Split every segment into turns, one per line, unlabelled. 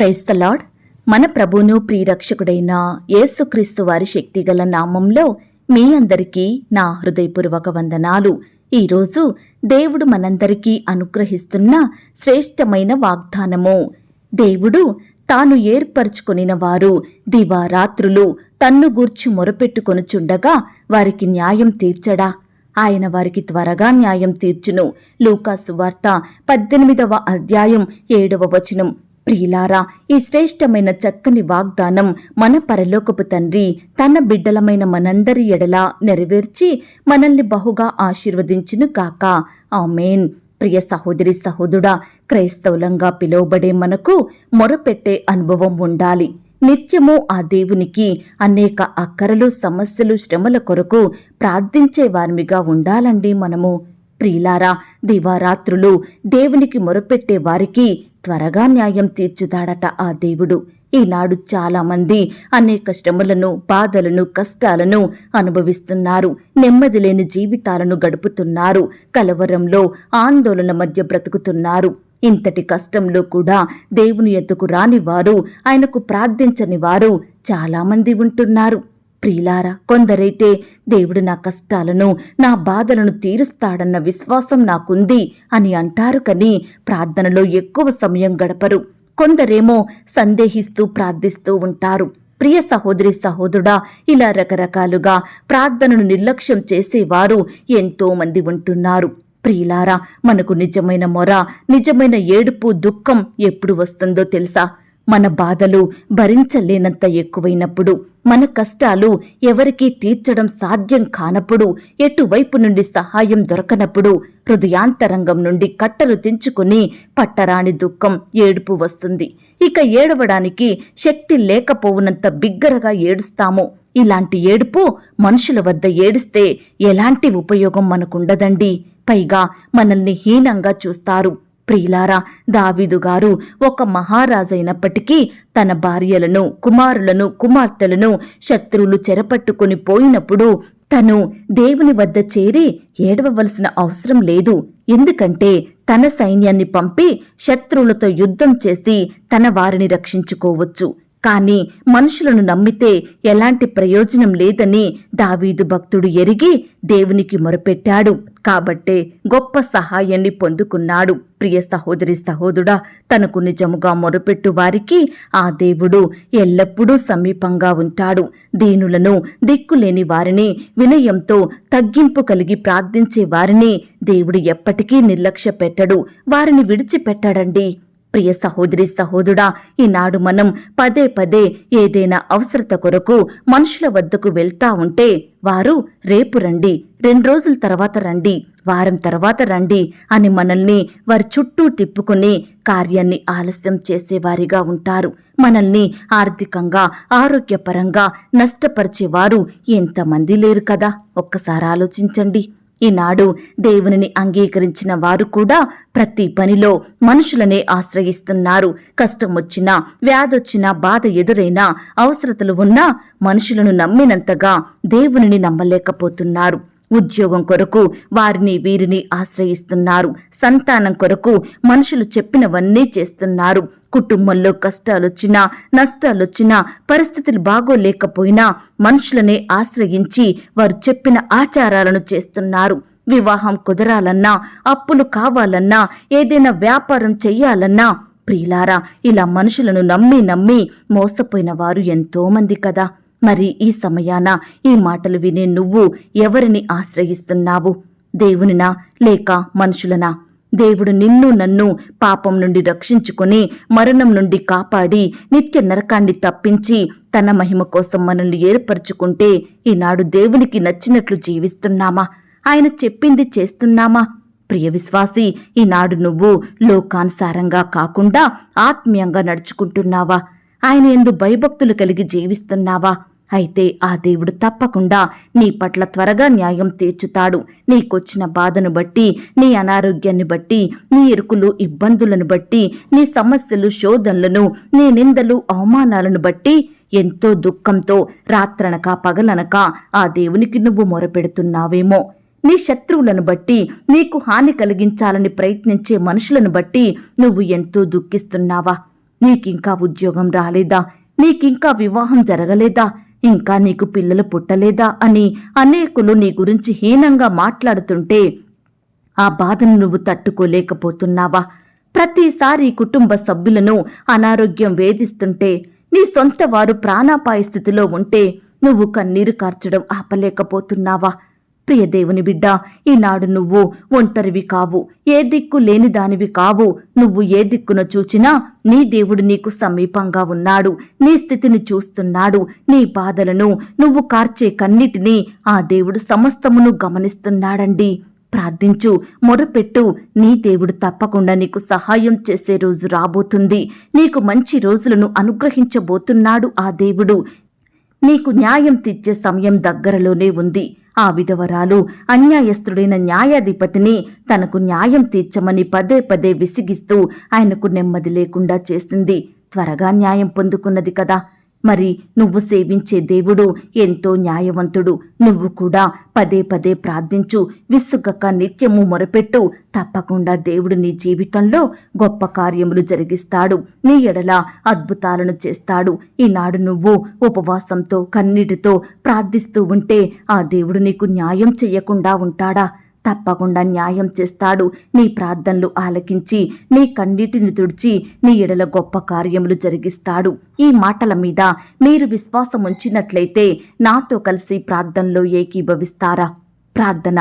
Praise the lord. మన ప్రభువును ప్రియరక్షకుడైన యేసుక్రీస్తు వారి శక్తిగల నామంలో మీ అందరికీ నా హృదయపూర్వక వందనాలు. ఈరోజు దేవుడు మనందరికీ అనుగ్రహిస్తున్న శ్రేష్టమైన వాగ్దానము. దేవుడు తాను ఏర్పరచుకొనిన వారు దివారాత్రులు తన్ను గూర్చి మొరపెట్టుకొనుచుండగా వారికి న్యాయం తీర్చడా? ఆయన వారికి త్వరగా న్యాయం తీర్చును. లూకా సువార్త 18వ అధ్యాయం 7వ వచనం. ప్రియులారా, ఈ శ్రేష్టమైన చక్కని వాగ్దానం మన పరలోకపు తండ్రి తన బిడ్డలమైన మనందరి ఎడల నెరవేర్చి మనల్ని బహుగా ఆశీర్వదించును కాక. ఆమేన్. ప్రియ సహోదరి సహోదరుడా, క్రైస్తవులంగా పిలువబడే మనకు మొరపెట్టే అనుభవం ఉండాలి. నిత్యము ఆ దేవునికి అనేక అక్కరలు, సమస్యలు, శ్రమల కొరకు ప్రార్థించే వారిగా ఉండాలండి మనము. ప్రియులారా, దివారాత్రులు దేవునికి మొరపెట్టే వారికి త్వరగా న్యాయం తీర్చుతాడట ఆ దేవుడు. ఈనాడు చాలా మంది అనేక శ్రమలను, బాధలను, కష్టాలను అనుభవిస్తున్నారు. నెమ్మది లేని జీవితాలను గడుపుతున్నారు. కలవరంలో, ఆందోళన మధ్య బ్రతుకుతున్నారు. ఇంతటి కష్టంలో కూడా దేవుని ఎద్దుకు రాని వారు, ఆయనకు ప్రార్థించని వారు చాలామంది ఉంటున్నారు. ప్రియులారా, కొందరైతే దేవుడు నా కష్టాలను, నా బాధలను తీరుస్తాడన్న విశ్వాసం నాకుంది అని అంటారు, కానీ ప్రార్థనలో ఎక్కువ సమయం గడపరు. కొందరేమో సందేహిస్తూ ప్రార్థిస్తూ ఉంటారు. ప్రియ సహోదరి సహోదరుడా, ఇలా రకరకాలుగా ప్రార్థనను నిర్లక్ష్యం చేసేవారు ఎంతో మంది ఉంటున్నారు. ప్రియులారా, మనకు నిజమైన మొర, నిజమైన ఏడుపు, దుఃఖం ఎప్పుడు వస్తుందో తెలుసా? మన బాధలు భరించలేనంత ఎక్కువైనప్పుడు, మన కష్టాలు ఎవరికీ తీర్చడం సాధ్యం కానప్పుడు, ఎటువైపు నుండి సహాయం దొరకనప్పుడు, హృదయాంతరంగం నుండి కట్టలు తెంచుకుని పట్టరాని దుఃఖం, ఏడుపు వస్తుంది. ఇక ఏడవడానికి శక్తి లేకపోవునంత బిగ్గరగా ఏడుస్తాము. ఇలాంటి ఏడుపు మనుషుల వద్ద ఏడిస్తే ఎలాంటి ఉపయోగం మనకుండదండి. పైగా మనల్ని హీనంగా చూస్తారు. ప్రియులారా, దావీదు గారు ఒక మహారాజైనప్పటికీ తన భార్యలను, కుమారులను, కుమార్తెలను శత్రువులు చెరపట్టుకుని పోయినప్పుడు తను దేవుని వద్ద చేరి ఏడవవలసిన అవసరం లేదు. ఎందుకంటే తన సైన్యాన్ని పంపి శత్రువులతో యుద్ధం చేసి తన వారిని రక్షించుకోవచ్చు. కాని మనుషులను నమ్మితే ఎలాంటి ప్రయోజనం లేదని దావీదు భక్తుడు ఎరిగి దేవునికి మొరపెట్టాడు. కాబట్టే గొప్ప సహాయాన్ని పొందుకున్నాడు. ప్రియ సహోదరి సహోదరుడా, తనకు నిజముగా మొరపెట్టు వారికి ఆ దేవుడు ఎల్లప్పుడూ సమీపంగా ఉంటాడు. దీనులను, దిక్కులేని వారిని, వినయంతో తగ్గింపు కలిగి ప్రార్థించే వారిని దేవుడు ఎప్పటికీ నిర్లక్ష్య పెట్టడు. వారిని విడిచిపెట్టాడండి. ప్రియ సహోదరి సహోదరుడా, ఈనాడు మనం పదే పదే ఏదైనా అవసరత కొరకు మనుషుల వద్దకు వెళ్తా ఉంటే వారు రేపు రండి, 2 రోజుల తర్వాత రండి, వారం తర్వాత రండి అని మనల్ని వారి చుట్టూ తిప్పుకుని కార్యాన్ని ఆలస్యం చేసేవారిగా ఉంటారు. మనల్ని ఆర్థికంగా, ఆరోగ్యపరంగా నష్టపరిచేవారు ఎంతమంది లేరు కదా? ఒక్కసారి ఆలోచించండి. ఈనాడు దేవునిని అంగీకరించిన వారు కూడా ప్రతి పనిలో మనుషులనే ఆశ్రయిస్తున్నారు. కష్టం వచ్చినా, వ్యాధొచ్చినా, బాధ ఎదురైనా, అవసరతలు ఉన్నా మనుషులను నమ్మినంతగా దేవునిని నమ్మలేకపోతున్నారు. ఉద్యోగం కొరకు వారిని వీరిని ఆశ్రయిస్తున్నారు. సంతానం కొరకు మనుషులు చెప్పినవన్నీ చేస్తున్నారు. కుటుంబంలో కష్టాలొచ్చినా, నష్టాలొచ్చినా, పరిస్థితులు బాగోలేకపోయినా మనుషులనే ఆశ్రయించి వారు చెప్పిన ఆచారాలను చేస్తున్నారు. వివాహం కుదరాలన్నా, అప్పులు కావాలన్నా, ఏదైనా వ్యాపారం చెయ్యాలన్నా, ప్రియులారా, ఇలా మనుషులను నమ్మి మోసపోయిన వారు ఎంతో మంది కదా. మరి ఈ సమయాన ఈ మాటలు వినే నువ్వు ఎవరిని ఆశ్రయిస్తున్నావు? దేవునినా లేక మనుషులనా? దేవుడు నిన్ను, నన్ను పాపం నుండి రక్షించుకుని, మరణం నుండి కాపాడి, నిత్య నరకాన్ని తప్పించి తన మహిమ కోసం మనల్ని ఏర్పరచుకుంటే ఈనాడు దేవునికి నచ్చినట్లు జీవిస్తున్నామా? ఆయన చెప్పింది చేస్తున్నామా? ప్రియ విశ్వాసి, ఈనాడు నువ్వు లోకానుసారంగా కాకుండా ఆత్మీయంగా నడుచుకుంటున్నావా? ఆయన యందు భయభక్తులు కలిగి జీవిస్తున్నావా? అయితే ఆ దేవుడు తప్పకుండా నీ పట్ల త్వరగా న్యాయం తీర్చుతాడు. నీకొచ్చిన బాధను బట్టి, నీ అనారోగ్యాన్ని బట్టి, నీ ఇరుకులు, ఇబ్బందులను బట్టి, నీ సమస్యలు, శోధనలను, నీ నిందలు, అవమానాలను బట్టి ఎంతో దుఃఖంతో రాత్రనక పగలనక ఆ దేవునికి నువ్వు మొరపెడుతున్నావేమో. నీ శత్రువులను బట్టి, నీకు హాని కలిగించాలని ప్రయత్నించే మనుషులను బట్టి నువ్వు ఎంతో దుఃఖిస్తున్నావా? నీకింకా ఉద్యోగం రాలేదా, నీకింకా వివాహం జరగలేదా, ఇంకా నీకు పిల్లలు పుట్టలేదా అని అనేకులు నీ గురించి హీనంగా మాట్లాడుతుంటే ఆ బాధను నువ్వు తట్టుకోలేకపోతున్నావా? ప్రతిసారి కుటుంబ సభ్యులను అనారోగ్యం వేధిస్తుంటే, నీ సొంత వారు ప్రాణాపాయ స్థితిలో ఉంటే నువ్వు కన్నీరు కార్చడం ఆపలేకపోతున్నావా? ప్రియ దేవుని బిడ్డ, ఈనాడు నువ్వు ఒంటరివి కావు, ఏ దిక్కు లేని దానివి కావు. నువ్వు ఏ దిక్కున చూచినా నీ దేవుడు నీకు సమీపంగా ఉన్నాడు, నీ స్థితిని చూస్తున్నాడు. నీ బాధలను, నువ్వు కార్చే కన్నీటిని ఆ దేవుడు సమస్తమును గమనిస్తున్నాడండి. ప్రార్థించు, మొరపెట్టు. నీ దేవుడు తప్పకుండా నీకు సహాయం చేసే రోజు రాబోతుంది. నీకు మంచి రోజులను అనుగ్రహించబోతున్నాడు ఆ దేవుడు. నీకు న్యాయం తీర్చే సమయం దగ్గరలోనే ఉంది. ఆ విధవరాలు అన్యాయస్తుడైన న్యాయాధిపతిని తనకు న్యాయం తీర్చమని పదే పదే విసిగిస్తూ ఆయనకు నెమ్మది లేకుండా చేసింది. త్వరగా న్యాయం పొందుకున్నది కదా. మరి నువ్వు సేవించే దేవుడు ఎంతో న్యాయవంతుడు. నువ్వు కూడా పదే పదే ప్రార్థించు, విసుగక నిత్యము మొరపెట్టు. తప్పకుండా దేవుడు నీ జీవితంలో గొప్ప కార్యములు జరిగిస్తాడు, నీ ఎడల అద్భుతాలను చేస్తాడు. ఈనాడు నువ్వు ఉపవాసంతో కన్నీటితో ప్రార్థిస్తూ ఉంటే ఆ దేవుడు నీకు న్యాయం చెయ్యకుండా ఉంటాడా? తప్పకుండా న్యాయం చేస్తాడు. నీ ప్రార్థనలు ఆలకించి నీ కన్నీటిని తుడిచి నీ ఎడల గొప్ప కార్యములు జరిగిస్తాడు. ఈ మాటల మీద మీరు విశ్వాసం ఉంచినట్లయితే నాతో కలిసి ప్రార్థనలో ఏకీభవిస్తారా? ప్రార్థన.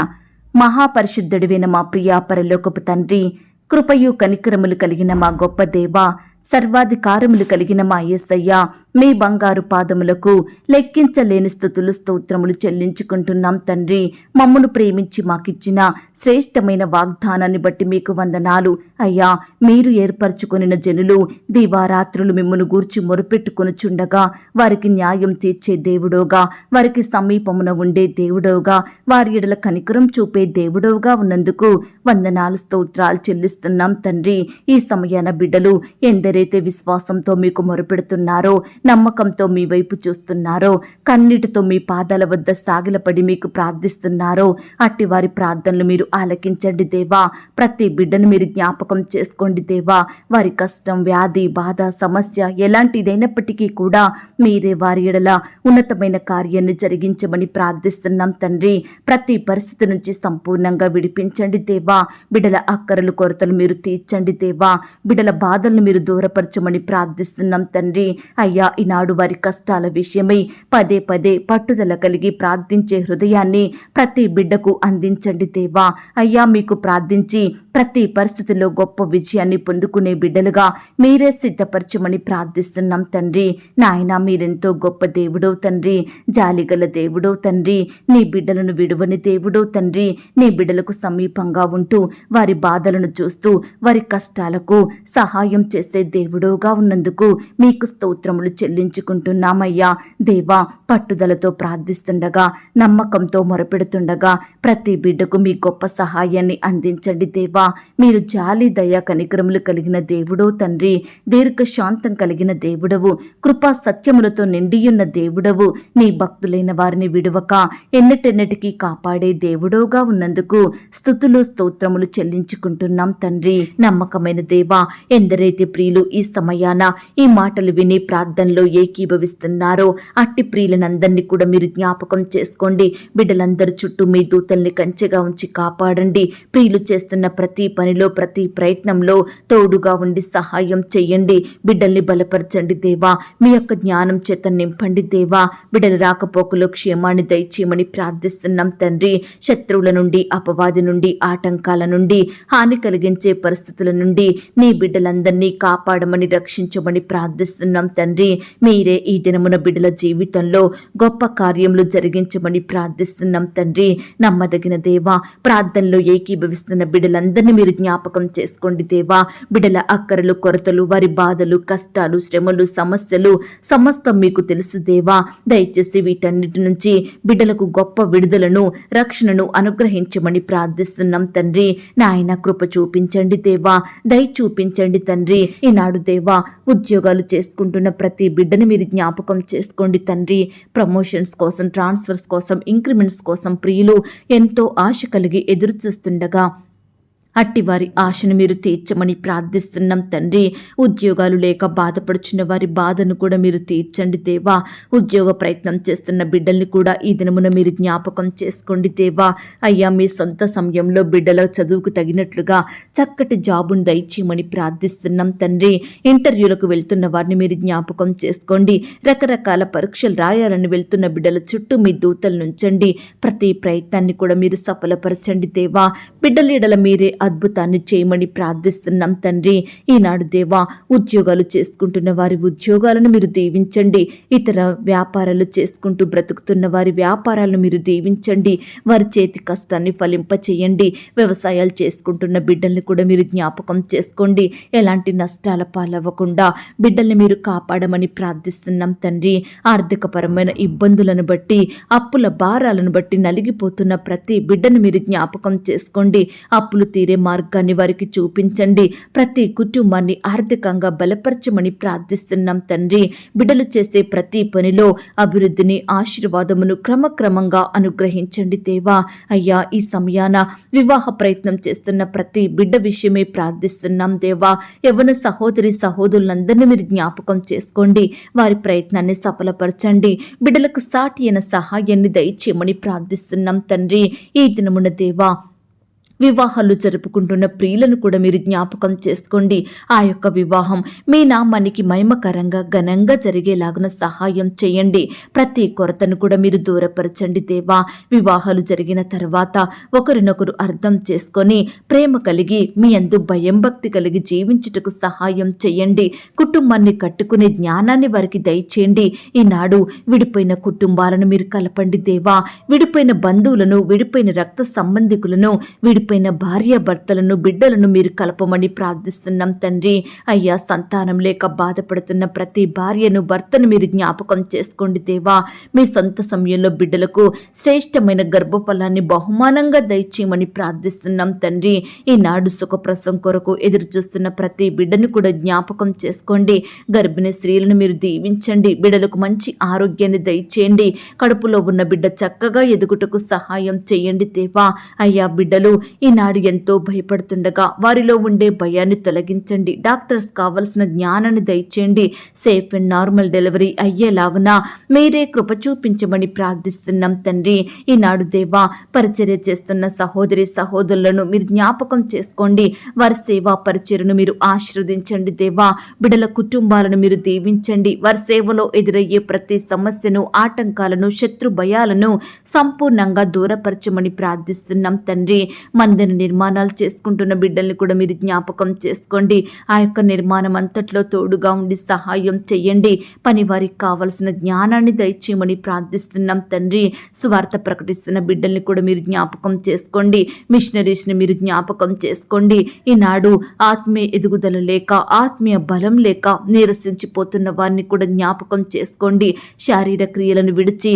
మహాపరిశుద్ధుడివైన మా ప్రియా పరలోకపు తండ్రి, కృపయు కనికరములు కలిగిన మా గొప్ప దేవా, సర్వాధికారములు కలిగిన మా యేసయ్య, మీ బంగారు పాదములకు లెక్కించలేని స్తుతులు స్తోత్రములు చెల్లించుకుంటున్నాం తండ్రి. మమ్మను ప్రేమించి మాకిచ్చిన శ్రేష్టమైన వాగ్దానాన్ని బట్టి మీకు వందనాలు అయ్యా. మీరు ఏర్పరచుకొనిన జనులు దివారాత్రులు మిమ్మను గూర్చి మొరుపెట్టుకొనుచుండగా వారికి న్యాయం తీర్చే దేవుడోగా, వారికి సమీపమున ఉండే దేవుడోగా, వారి ఎడల కనికరం చూపే దేవుడోగా ఉన్నందుకు వందనాలు స్తోత్రాలు చెల్లిస్తున్నాం తండ్రి. ఈ సమయాన బిడ్డలు ఎందరైతే విశ్వాసంతో మీకు మొరుపెడుతున్నారో, నమ్మకంతో మీ వైపు చూస్తున్నారో, కన్నీటితో మీ పాదాల వద్ద సాగిలపడి మీకు ప్రార్థిస్తున్నారో, అట్టి వారి ప్రార్థనలు మీరు ఆలకించండి దేవా. ప్రతి బిడ్డను మీరు జ్ఞాపకం చేసుకోండి దేవా. వారి కష్టం, వ్యాధి, బాధ, సమస్య ఎలాంటిదైనప్పటికీ కూడా మీరే వారి ఎడల ఉన్నతమైన కార్యాన్ని జరిగించమని ప్రార్థిస్తున్నాం తండ్రి. ప్రతి పరిస్థితి నుంచి సంపూర్ణంగా విడిపించండి దేవా. బిడ్డల అక్కరలు, కొరతలు మీరు తీర్చండి దేవా. బిడ్డల బాధలను మీరు దూరపరచమని ప్రార్థిస్తున్నాం తండ్రి. అయ్యా, ఈనాడు వారి కష్టాల విషయమై పదే పదే పట్టుదల కలిగి ప్రార్థించే హృదయాన్ని ప్రతి బిడ్డకు అందించండి దేవా. అయ్యా, మీకు ప్రార్థించి ప్రతి పరిస్థితిలో గొప్ప విజయాన్ని పొందుకునే బిడ్డలుగా మీరే సిద్ధపరచమని ప్రార్థిస్తున్నాం తండ్రి. నాయన, మీరెంతో గొప్ప దేవుడో తండ్రి, జాలిగల దేవుడో తండ్రి, నీ బిడ్డలను విడువని దేవుడో తండ్రి. నీ బిడ్డలకు సమీపంగా ఉంటూ వారి బాధలను చూస్తూ వారి కష్టాలకు సహాయం చేసే దేవుడోగా ఉన్నందుకు మీకు స్తోత్రములు చెల్లించుకుంటున్నామయ్యా. దేవా, పట్టుదలతో ప్రార్థిస్తుండగా, నమ్మకంతో మొరపెడుతుండగా ప్రతి బిడ్డకు మీ గొప్ప సహాయాన్ని అందించండి దేవా. మీరు జాలి, దయ, కనికరములు కలిగిన దేవుడో తండ్రి, దీర్ఘశాంతం కలిగిన దేవుడవు, కృపా సత్యములతో నిండియున్న దేవుడవు. నీ భక్తులైన వారిని విడువక ఎన్నటెన్నటికీ కాపాడే దేవుడోగా ఉన్నందుకు స్తుతులు స్తోత్రములు చెల్లించుకుంటున్నాం తండ్రి. నమ్మకమైన దేవా, ఎందరైతే ప్రియులు ఈ సమయాన ఈ మాటలు విని ప్రార్థనలో ఏకీభవిస్తున్నారో అట్టి ప్రియులనందరినీ కూడా మీరు జ్ఞాపకం చేసుకోండి. బిడ్డలందరి చుట్టూ మీ దూతల్ని కంచెగా ఉంచి కాపాడండి. ప్రియులు చేస్తున్న ప్రతి పనిలో, ప్రతి ప్రయత్నంలో తోడుగా ఉండి సహాయం చెయ్యండి. బిడ్డల్ని బలపరచండి దేవా. మీ యొక్క జ్ఞానం చేత నింపండి దేవా. బిడ్డల రాకపోకలో క్షేమాన్ని దయచేయమని ప్రార్థిస్తున్నాం తండ్రి. శత్రువుల నుండి, అపవాది నుండి, ఆటంకాల నుండి, హాని కలిగించే పరిస్థితుల నుండి నీ బిడ్డలందరినీ కాపాడమని, రక్షించమని ప్రార్థిస్తున్నాం తండ్రి. మీరే ఈ దినమున బిడ్డల జీవితంలో గొప్ప కార్యములు జరిగించమని ప్రార్థిస్తున్నాం తండ్రి. నమ్మదగిన దేవా, ప్రార్థనలో ఏకీభవిస్తున్న బిడ్డలందరినీ మీరు జ్ఞాపకం చేసుకోండి దేవా. బిడ్డల అక్కరలు, కొరతలు, వారి బాధలు, కష్టాలు, శ్రమలు, సమస్యలు సమస్తం మీకు తెలుసు దేవా. దయచేసి వీటన్నిటి నుంచి బిడ్డలకు గొప్ప విడుదలను, రక్షణను అనుగ్రహించమని ప్రార్థిస్తున్నాం తండ్రి. నాయన, కృప చూపించండి దేవా. దయ చూపించండి తండ్రి. ఈనాడు దేవా, ఉద్యోగాలు చేసుకుంటున్న ప్రతి బిడ్డని మీరు జ్ఞాపకం చేసుకోండి తండ్రి. ప్రమోషన్స్ కోసం, ట్రాన్స్ఫర్స్ కోసం, ఇంక్రిమెంట్స్ కోసం ప్రియులు ఎంతో ఆశ కలిగి ఎదురు చూస్తుండగా అట్టి వారి ఆశను మీరు తీర్చమని ప్రార్థిస్తున్నాం తండ్రి. ఉద్యోగాలు లేక బాధపడుచున్న వారి బాధను కూడా మీరు తీర్చండి దేవా. ఉద్యోగ ప్రయత్నం చేస్తున్న బిడ్డల్ని కూడా ఈ దినమున మీరు జ్ఞాపకం చేసుకోండి దేవా. అయ్యా, మీ సొంత సమయంలో బిడ్డల చదువుకు తగినట్లుగా చక్కటి జాబును దయచేయమని ప్రార్థిస్తున్నాం తండ్రి. ఇంటర్వ్యూలకు వెళ్తున్న వారిని మీరు జ్ఞాపకం చేసుకోండి. రకరకాల పరీక్షలు రాయాలని వెళ్తున్న బిడ్డల చుట్టూ మీ దూతలు నుంచండి. ప్రతి ప్రయత్నాన్ని కూడా మీరు సఫలపరచండి దేవా. బిడ్డల ఎడల మీరే అద్భుతాన్ని చేయమని ప్రార్థిస్తున్నాం తండ్రి. ఈనాడు దేవా, ఉద్యోగాలు చేసుకుంటున్న వారి ఉద్యోగాలను మీరు దీవించండి. ఇతర వ్యాపారాలు చేసుకుంటూ బ్రతుకుతున్న వారి వ్యాపారాలను మీరు దీవించండి. వారి చేతి కష్టాన్ని ఫలింపచేయండి. వ్యవసాయాలు చేసుకుంటున్న బిడ్డల్ని కూడా మీరు జ్ఞాపకం చేసుకోండి. ఎలాంటి నష్టాల పాలవ్వకుండా బిడ్డల్ని మీరు కాపాడమని ప్రార్థిస్తున్నాం తండ్రి. ఆర్థికపరమైన ఇబ్బందులను బట్టి, అప్పుల భారాలను బట్టి నలిగిపోతున్న ప్రతి బిడ్డను మీరు జ్ఞాపకం చేసుకోండి. అప్పులు తీరే మార్గాన్ని వారికి చూపించండి. ప్రతి కుటుంబాన్ని ఆర్థికంగా బలపరచమని ప్రార్థిస్తున్నాం తండ్రి. బిడ్డలు చేసే ప్రతి పనిలో అభివృద్ధిని, ఆశీర్వాదమును క్రమక్రమంగా అనుగ్రహించండి దేవా. అయ్యా, ఈ సమయాన వివాహ ప్రయత్నం చేస్తున్న ప్రతి బిడ్డ విషయమే ప్రార్థిస్తున్నాం దేవా. యవ్వన సహోదరి సహోదరులందరినీ మీరు జ్ఞాపకం చేసుకోండి. వారి ప్రయత్నాన్ని సఫలపరచండి. బిడ్డలకు సాటి అయిన సహాయాన్ని దయచేయమని ప్రార్థిస్తున్నాం తండ్రి. ఈ దినమున దేవా, వివాహాలు జరుపుకుంటున్న ప్రియులను కూడా మీరు జ్ఞాపకం చేసుకోండి. ఆ యొక్క వివాహం మీ నామానికి మహిమకరంగా ఘనంగా జరిగేలాగున సహాయం చేయండి. ప్రతి కొరతను కూడా మీరు దూరపరచండి దేవా. వివాహాలు జరిగిన తర్వాత ఒకరినొకరు అర్థం చేసుకొని ప్రేమ కలిగి మీ యందు భయం భక్తి కలిగి జీవించుటకు సహాయం చేయండి. కుటుంబాన్ని కట్టుకునే జ్ఞానాన్ని వారికి దయచేయండి. ఈనాడు విడిపోయిన కుటుంబాలను మీరు కలపండి దేవా. విడిపోయిన బంధువులను, విడిపోయిన రక్త సంబంధికులను, విడిపోయిన భార్యాభర్తలను, బిడ్డలను మీరు కలపమని ప్రార్థిస్తున్నాం తండ్రి. అయ్యా, సంతానం లేక బాధపడుతున్న ప్రతి భార్యను, భర్తను మీరు జ్ఞాపకం చేసుకోండి దేవా. మీ సొంత సమయంలో బిడ్డలకు శ్రేష్టమైన గర్భఫలాన్ని బహుమానంగా దయచేయమని ప్రార్థిస్తున్నాం తండ్రి. ఈనాడు సుఖప్రసవం కొరకు ఎదురు చూస్తున్న ప్రతి బిడ్డను కూడా జ్ఞాపకం చేసుకోండి. గర్భిణీ స్త్రీలను మీరు దీవించండి. బిడ్డలకు మంచి ఆరోగ్యాన్ని దయచేయండి. కడుపులో ఉన్న బిడ్డ చక్కగా ఎదుగుటకు సహాయం చేయండి దేవా. అయ్యా, బిడ్డలు ఈనాడు ఎంతో భయపడుతుండగా వారిలో ఉండే భయాన్ని తొలగించండి. డాక్టర్స్ కావలసిన జ్ఞానాన్ని దయచేయండి. సేఫ్ అండ్ నార్మల్ డెలివరీ అయ్యేలాగున మీరే కృప చూపించమని ప్రార్థిస్తున్నాం తండ్రి. ఈనాడు దేవా, పరిచర్య చేస్తున్న సహోదరి సహోదరులను మీరు జ్ఞాపకం చేసుకోండి. వారి సేవా పరిచర్యను మీరు ఆశీర్వదించండి దేవా. బిడ్డల కుటుంబాలను మీరు దీవించండి. వారి సేవలో ఎదురయ్యే ప్రతి సమస్యను, ఆటంకాలను, శత్రు భయాలను సంపూర్ణంగా దూరపరచమని ప్రార్థిస్తున్నాం తండ్రి. మందిర నిర్మాణాలు చేసుకుంటున్న బిడ్డల్ని కూడా మీరు జ్ఞాపకం చేసుకోండి. ఆ యొక్క నిర్మాణం అంతట్లో తోడుగా ఉండి సహాయం చేయండి. పని వారికి కావలసిన జ్ఞానాన్ని దయచేయమని ప్రార్థిస్తున్నాం తండ్రి. సువార్త ప్రకటిస్తున్న బిడ్డల్ని కూడా మీరు జ్ఞాపకం చేసుకోండి. మిషనరీస్ని మీరు జ్ఞాపకం చేసుకోండి. ఈనాడు ఆత్మీయ ఎదుగుదల లేక, ఆత్మీయ బలం లేక నీరసించిపోతున్న వారిని కూడా జ్ఞాపకం చేసుకోండి. శారీరక క్రియలను విడిచి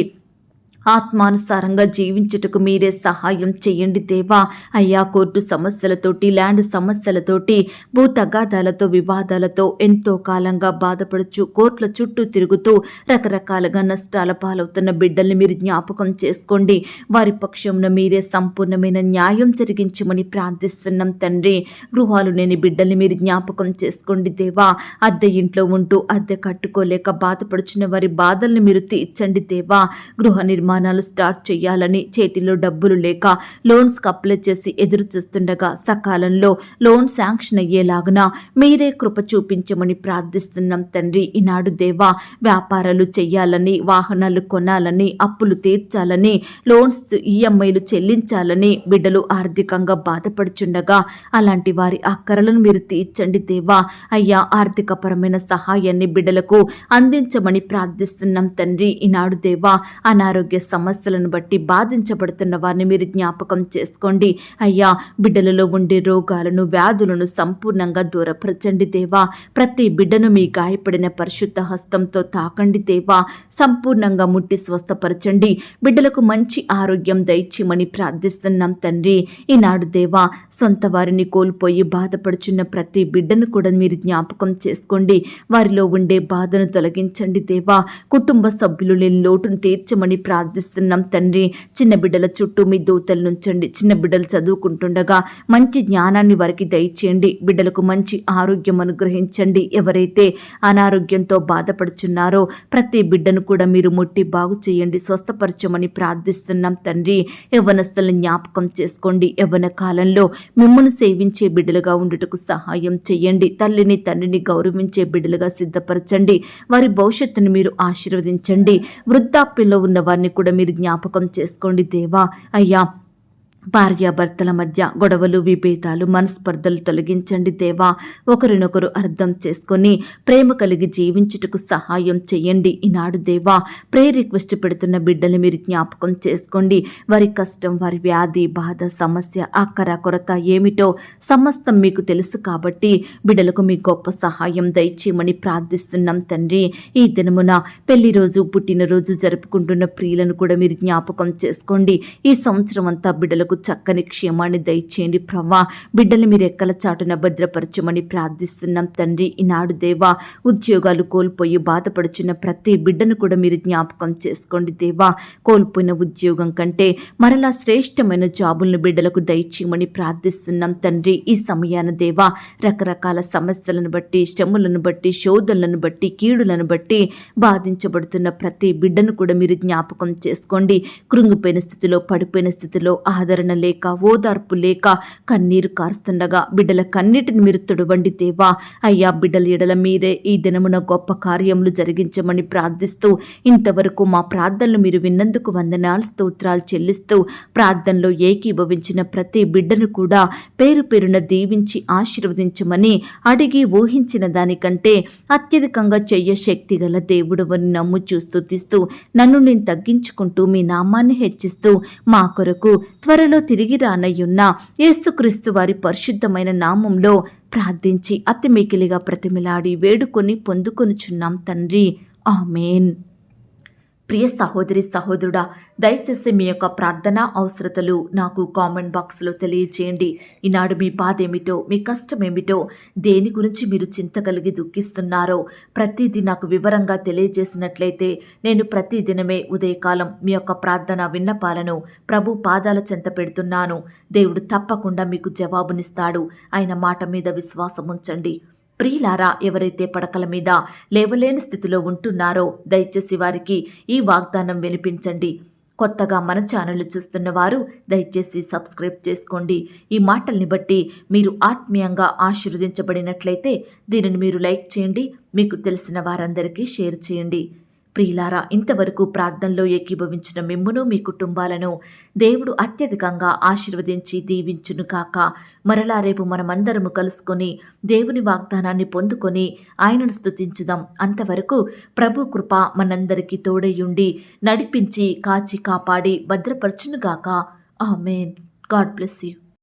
ఆత్మానుసారంగా జీవించుటకు మీరే సహాయం చేయండి దేవా. అయ్యా, కోర్టు సమస్యలతోటి, ల్యాండ్ సమస్యలతోటి, భూ తగాదాలతో, వివాదాలతో ఎంతో కాలంగా బాధపడుచు కోర్టుల చుట్టూ తిరుగుతూ రకరకాలుగా నష్టాల పాలవుతున్న బిడ్డల్ని మీరు జ్ఞాపకం చేసుకోండి. వారి పక్షంలో మీరే సంపూర్ణమైన న్యాయం జరిగించమని ప్రార్థిస్తున్నాం తండ్రి. గృహాలు లేని బిడ్డల్ని మీరు జ్ఞాపకం చేసుకోండి దేవా. అద్దె ఇంట్లో ఉంటూ అద్దె కట్టుకోలేక బాధపడుచున్న వారి బాధల్ని మీరు తీర్చండి దేవా. గృహ నిర్మాణాలు స్టార్ట్ చేయాలని చేతిలో డబ్బులు లేక లోన్స్కి అప్లై చేసి ఎదురు చూస్తుండగా సకాలంలో లోన్ శాంక్షన్ అయ్యేలాగున మీరే కృప చూపించమని ప్రార్థిస్తున్నాం తండ్రి. ఈనాడు దేవా, వ్యాపారాలు చేయాలని, వాహనాలు కొనాలని, అప్పులు తీర్చాలని, లోన్స్ ఈఎంఐలు చెల్లించాలని బిడ్డలు ఆర్థికంగా బాధపడుచుండగా అలాంటి వారి అక్కరలను మీరు తీర్చండి దేవా. అయ్యా, ఆర్థికపరమైన సహాయాన్ని బిడ్డలకు అందించమని ప్రార్థిస్తున్నాం తండ్రి. ఈనాడు దేవా, అనారోగ్య సమస్యలను బట్టి బాధించబడుతున్న వారిని మీరు జ్ఞాపకం చేసుకోండి. అయ్యా, బిడ్డలలో ఉండే రోగాలను, వ్యాధులను సంపూర్ణంగా దూరపరచండి దేవా. ప్రతి బిడ్డను మీ గాయపడిన పరిశుద్ధ హస్తంతో తాకండి దేవా. సంపూర్ణంగా ముట్టి స్వస్థపరచండి. బిడ్డలకు మంచి ఆరోగ్యం దయచేయమని ప్రార్థిస్తున్నాం తండ్రి. ఈనాడు దేవా, సొంత వారిని కోల్పోయి బాధపడుచున్న ప్రతి బిడ్డను కూడా మీరు జ్ఞాపకం చేసుకోండి. వారిలో ఉండే బాధను తొలగించండి దేవా. కుటుంబ సభ్యులు లేని లోటును తీర్చమని ప్రార్థిస్తున్నాం ప్రార్థిస్తున్నాం తండ్రి. చిన్న బిడ్డల చుట్టూ మీ దూతలు నుంచండి. చిన్న బిడ్డలు చదువుకుంటుండగా మంచి జ్ఞానాన్ని వారికి దయచేయండి. బిడ్డలకు మంచి ఆరోగ్యం అనుగ్రహించండి. ఎవరైతే అనారోగ్యంతో బాధపడుచున్నారో ప్రతి బిడ్డను కూడా మీరు ముట్టి బాగు చేయండి, స్వస్థపరచమని ప్రార్థిస్తున్నాం తండ్రి. యవ్వనస్తులను జ్ఞాపకం చేసుకోండి. యవ్వన కాలంలో మిమ్మల్ని సేవించే బిడ్డలుగా ఉండుటకు సహాయం చేయండి. తల్లిని తండ్రిని గౌరవించే బిడ్డలుగా సిద్ధపరచండి. వారి భవిష్యత్తును మీరు ఆశీర్వదించండి. వృద్ధాప్యంలో ఉన్న వారిని కూడా మీరు జ్ఞాపకం చేసుకోండి దేవా. అయ్యా, భార్యాభర్తల మధ్య గొడవలు, విభేదాలు, మనస్పర్ధలు తొలగించండి దేవా. ఒకరినొకరు అర్థం చేసుకొని ప్రేమ కలిగి జీవించుటకు సహాయం చేయండి. ఈనాడు దేవా, ప్రేయర్ రిక్వెస్ట్ పెడుతున్న బిడ్డలు మీరు జ్ఞాపకం చేసుకోండి. వారి కష్టం, వారి వ్యాధి, బాధ, సమస్య, అక్కర కొరత ఏమిటో సమస్తం మీకు తెలుసు కాబట్టి బిడ్డలకు మీ గొప్ప సహాయం దయచేయమని ప్రార్థిస్తున్నాం తండ్రి. ఈ దినమున పెళ్లి రోజు, పుట్టినరోజు జరుపుకుంటున్న ప్రియులను కూడా మీరు జ్ఞాపకం చేసుకోండి. ఈ సంవత్సరం అంతా బిడ్డలకు చక్కని క్షేమాన్ని దయచేయండి ప్రభా. బిడ్డలు మీరు ఎక్కల చాటున భద్రపరచమని ప్రార్థిస్తున్నాం తండ్రి. ఈనాడు దేవా, ఉద్యోగాలు కోల్పోయి బాధపడుచున్న ప్రతి బిడ్డను కూడా మీరు జ్ఞాపకం చేసుకోండి దేవా. కోల్పోయిన ఉద్యోగం కంటే మరలా శ్రేష్టమైన జాబులను బిడ్డలకు దయచేయమని ప్రార్థిస్తున్నాం తండ్రి. ఈ సమయాన దేవా, రకరకాల సమస్యలను బట్టి, శ్రమలను బట్టి, శోధనలను బట్టి, కీడులను బట్టి బాధించబడుతున్న ప్రతి బిడ్డను కూడా మీరు జ్ఞాపకం చేసుకోండి. కృంగిపోయిన స్థితిలో, పడిపోయిన స్థితిలో ఆదరణ లేక, ఓదార్పు లేక కన్నీరు కారుస్తుండగా బిడ్డల కన్నీటిని మీరు తుడవండి దేవా. అయ్యా, బిడ్డల ఎడల మీరే ఈ దినమున గొప్ప కార్యములు జరిగించమని ప్రార్థిస్తూ, ఇంతవరకు మా ప్రార్థనలు మీరు విన్నందుకు వందనాలు, స్తోత్రాలు చెల్లిస్తూ, ప్రార్థనలో ఏకీభవించిన ప్రతి బిడ్డను కూడా పేరు పేరున దీవించి ఆశీర్వదించమని అడిగి ఊహించిన దానికంటే అత్యధికంగా చెయ్య శక్తి గల దేవుడు అని నమ్ముచూ స్తుతిస్తూ, నన్ను నేను తగ్గించుకుంటూ మీ నామాన్ని హెచ్చిస్తూ మా కొరకు త్వరలో తిరిగి రానయ్యున్న యేసుక్రీస్తు వారి పరిశుద్ధమైన నామంలో ప్రార్థించి అతి మికిలిగా ప్రతిమిలాడి వేడుకొని పొందుకొనుచున్నాం తండ్రి. ఆమేన్. ప్రియ సహోదరి సహోదరుడా, దయచేసి మీ యొక్క ప్రార్థన అవసరతలు నాకు కామెంట్ బాక్స్లో తెలియజేయండి. ఈనాడు మీ బాధ ఏమిటో, మీ కష్టం ఏమిటో, దేని గురించి మీరు చింత కలిగి దుఃఖిస్తున్నారో ప్రతిదీ నాకు వివరంగా తెలియజేసినట్లయితే నేను ప్రతిదినమే ఉదయకాలం మీ యొక్క ప్రార్థన విన్నపాలను ప్రభు పాదాల చెంత పెడుతున్నాను. దేవుడు తప్పకుండా మీకు జవాబునిస్తాడు. ఆయన మాట మీద విశ్వాసం ఉంచండి. ప్రియులారా, ఎవరైతే పడకల మీద లేవలేని స్థితిలో ఉంటున్నారో దయచేసి వారికి ఈ వాగ్దానం వినిపించండి. కొత్తగా మన ఛానల్ చూస్తున్న వారు దయచేసి సబ్స్క్రైబ్ చేసుకోండి. ఈ మాటల్ని బట్టి మీరు ఆత్మీయంగా ఆశీర్వదించబడినట్లయితే దీనిని మీరు లైక్ చేయండి, మీకు తెలిసిన వారందరికీ షేర్ చేయండి. ప్రియులారా, ఇంతవరకు ప్రార్థనలో ఏకీభవించిన మిమ్మును, మీ కుటుంబాలను దేవుడు అత్యధికంగా ఆశీర్వదించి దీవించును కాక. మరలా రేపు మనమందరము కలుసుకొని దేవుని వాగ్దానాన్ని పొందుకొని ఆయనను స్తుతించుదాం. అంతవరకు ప్రభు కృప మనందరికీ తోడయుండి నడిపించి కాచి కాపాడి భద్రపరచునుగాక. ఆమేన్. God bless you.